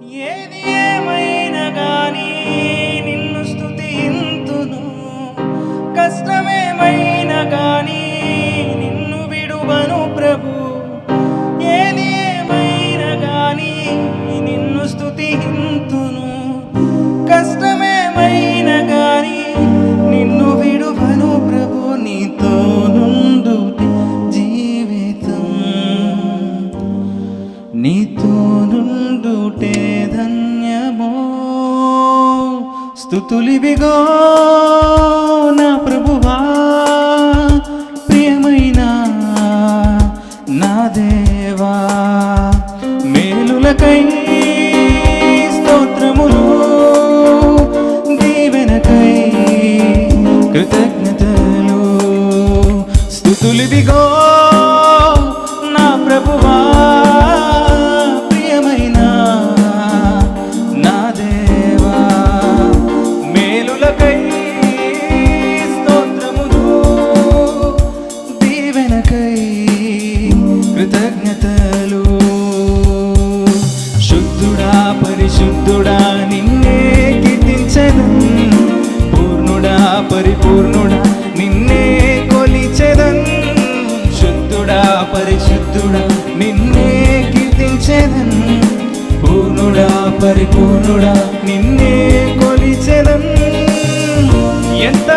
ఏది ఏమైనా గానీ నిన్ను స్తుతింతును, కష్టమేమైనా గానీ నిన్ను విడువను ప్రభు. ఏది ఏమైనా గానీ నిన్ను స్తుతింతును, కష్టమేమైనా గానీ నిన్ను విడువను ప్రభు. నీతో నుండు జీవితం, నీతో నుండుటే ధన్యమో. స్తుతులివిగో నా ప్రభువా, ప్రియమైన నా దేవా. మేలులకై స్తోత్రములు, దీవెనకై కృతజ్ఞతలు. స్తుతులివిగో నా ప్రభువా, ప్రియమైన నా దేవా. మేలులకై స్తోత్రములు, దీవెనకై కృతజ్ఞతలు. శుద్ధుడా పరిశుద్ధుడా నిన్నే కీర్తించెదన్, పూర్ణుడా పరిపూర్ణుడా నిన్నే కొలిచెదన్. శుద్ధుడా పరిశుద్ధుడా నిన్నే కీర్తించెదన్, పూర్ణుడా పరిపూర్ణుడా నిన్నే కొలిచెదన్. ఎంత